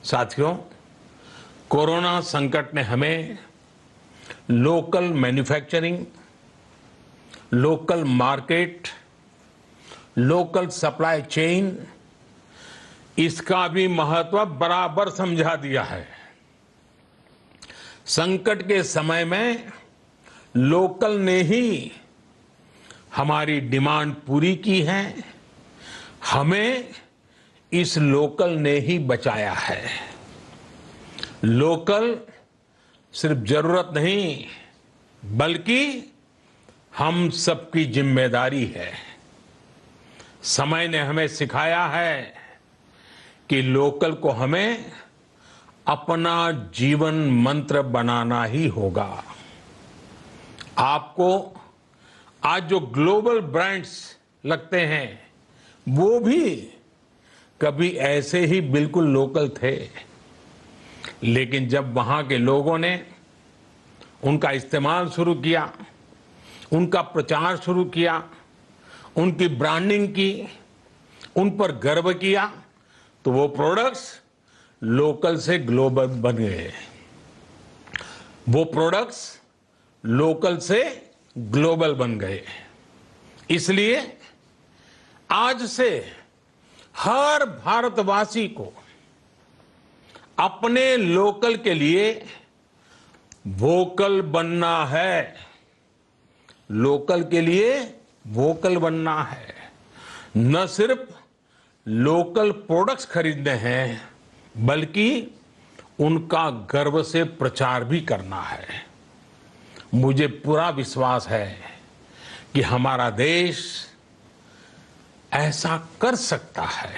साथियों, कोरोना संकट ने हमें local manufacturing, local market, local supply chain, इसका भी महत्व बराबर समझा दिया है। संकट के समय में लोकल ने ही हमारी डिमांड पूरी की है, हमें इस लोकल ने ही बचाया है। लोकल सिर्फ जरूरत नहीं, बल्कि हम सबकी जिम्मेदारी है। समय ने हमें सिखाया है कि लोकल को हमें अपना जीवन मंत्र बनाना ही होगा। आपको आज जो ग्लोबल ब्रांड्स लगते हैं, वो भी कभी ऐसे ही बिल्कुल लोकल थे, लेकिन जब वहां के लोगों ने उनका इस्तेमाल शुरू किया, उनका प्रचार शुरू किया, उनकी ब्रांडिंग की, उन पर गर्व किया, तो वो प्रोडक्ट्स लोकल से ग्लोबल बन गए। वो प्रोडक्ट्स लोकल से ग्लोबल बन गए। इसलिए आज से हर भारतवासी को अपने लोकल के लिए वोकल बनना है। लोकल के लिए वोकल बनना है। न सिर्फ लोकल प्रोडक्ट्स खरीदने हैं, बल्कि उनका गर्व से प्रचार भी करना है। मुझे पूरा विश्वास है कि हमारा देश ऐसा कर सकता है।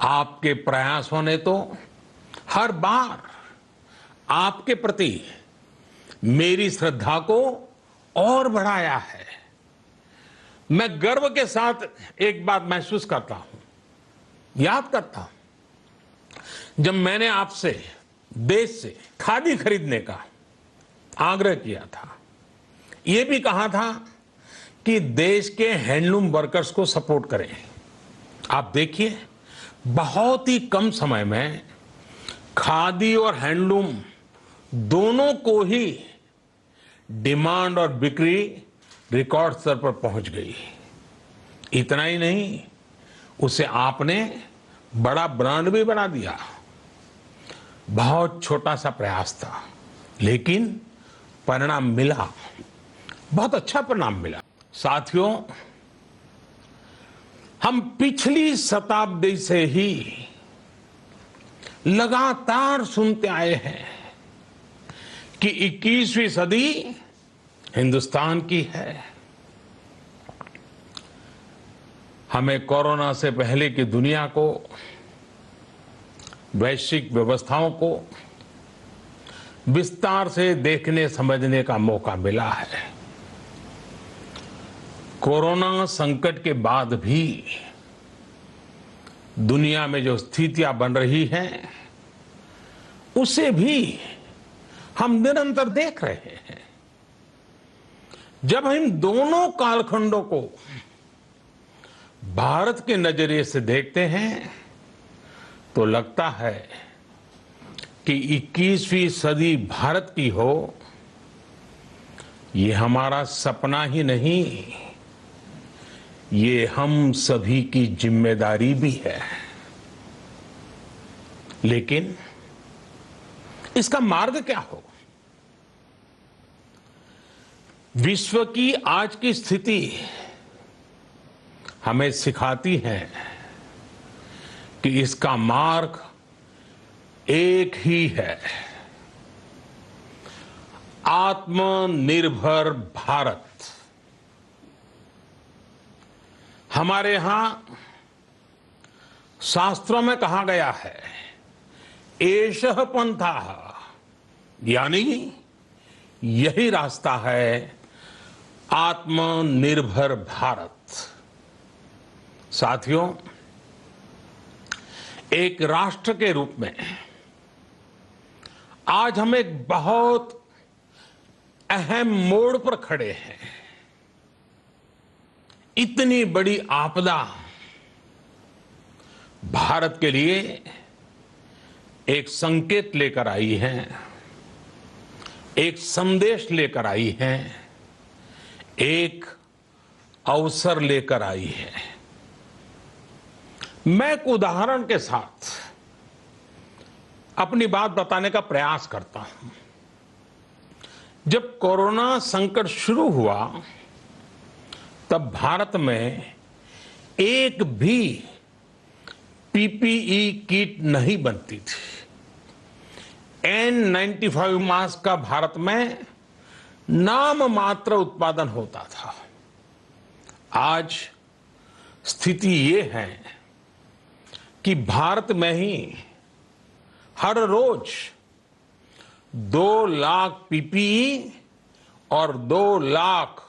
आपके प्रयासों ने तो हर बार आपके प्रति मेरी श्रद्धा को और बढ़ाया है। मैं गर्व के साथ एक बात महसूस करता हूं, याद करता हूं, जब मैंने आपसे देश से खादी खरीदने का आग्रह किया था, यह भी कहा था कि देश के हैंडलूम वर्कर्स को सपोर्ट करें। आप देखिए, बहुत ही कम समय में खादी और हैंडलूम दोनों को ही डिमांड और बिक्री रिकॉर्ड स्तर पर पहुंच गई। इतना ही नहीं, उसे आपने बड़ा ब्रांड भी बना दिया। बहुत छोटा सा प्रयास था, लेकिन परिणाम मिला, बहुत अच्छा परिणाम मिला। साथियों, हम पिछली शताब्दी से ही लगातार सुनते आए हैं कि 21वीं सदी हिंदुस्तान की है। हमें कोरोना से पहले की दुनिया को, वैश्विक व्यवस्थाओं को विस्तार से देखने समझने का मौका मिला है। कोरोना संकट के बाद भी दुनिया में जो स्थितियां बन रही हैं, उसे भी हम निरंतर देख रहे हैं। जब हम दोनों कालखंडों को भारत के नजरिए से देखते हैं, तो लगता है कि 21वीं सदी भारत की हो, ये हमारा सपना ही नहीं, ये हम सभी की जिम्मेदारी भी है। लेकिन इसका मार्ग क्या हो? विश्व की आज की स्थिति हमें सिखाती है कि इसका मार्ग एक ही है, आत्मनिर्भर भारत। हमारे यहां शास्त्रों में कहा गया है, एषः पंथः, यानी यही रास्ता है आत्मनिर्भर भारत। साथियों, एक राष्ट्र के रूप में आज हम एक बहुत अहम मोड़ पर खड़े हैं। इतनी बड़ी आपदा भारत के लिए एक संकेत लेकर आई है, एक संदेश लेकर आई है, एक अवसर लेकर आई है। मैं एक उदाहरण के साथ अपनी बात बताने का प्रयास करता हूं। जब कोरोना संकट शुरू हुआ तब भारत में एक भी पीपीई किट नहीं बनती थी। N95 मास्क का भारत में नाम मात्र उत्पादन होता था। आज स्थिति ये है कि भारत में ही हर रोज 2 लाख पीपीई और 2 लाख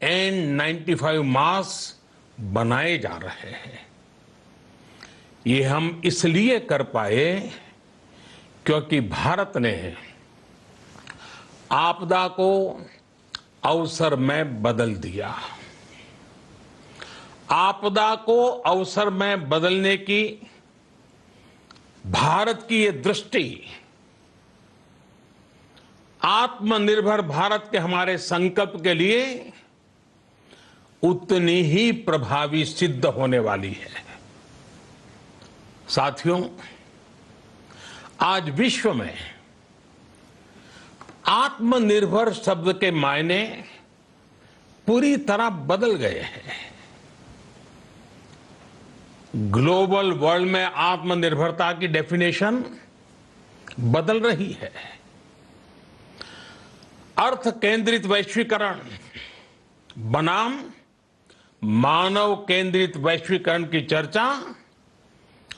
N95 मास्क बनाए जा रहे हैं। ये हम इसलिए कर पाए क्योंकि भारत ने आपदा को अवसर में बदल दिया। आपदा को अवसर में बदलने की भारत की ये दृष्टि आत्मनिर्भर भारत के हमारे संकल्प के लिए उतनी ही प्रभावी सिद्ध होने वाली है। साथियों, आज विश्व में आत्मनिर्भर शब्द के मायने पूरी तरह बदल गए हैं। ग्लोबल वर्ल्ड में आत्मनिर्भरता की डेफिनेशन बदल रही है। अर्थ केंद्रित वैश्वीकरण बनाम मानव केंद्रित वैश्वीकरण की चर्चा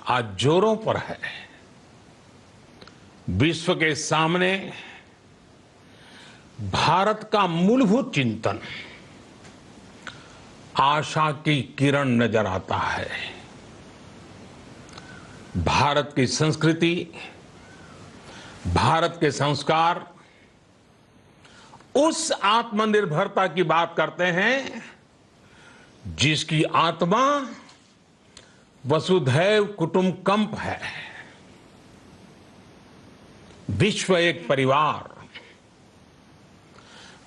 आज जोरों पर है। विश्व के सामने भारत का मूलभूत चिंतन आशा की किरण नजर आता है। भारत की संस्कृति, भारत के संस्कार उस आत्मनिर्भरता की बात करते हैं जिसकी आत्मा वसुधैव कुटुंबकम है। विश्व एक परिवार।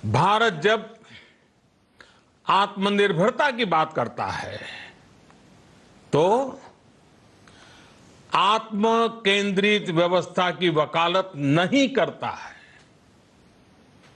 भारत जब आत्मनिर्भरता की बात करता है तो आत्म केंद्रित व्यवस्था की वकालत नहीं करता है।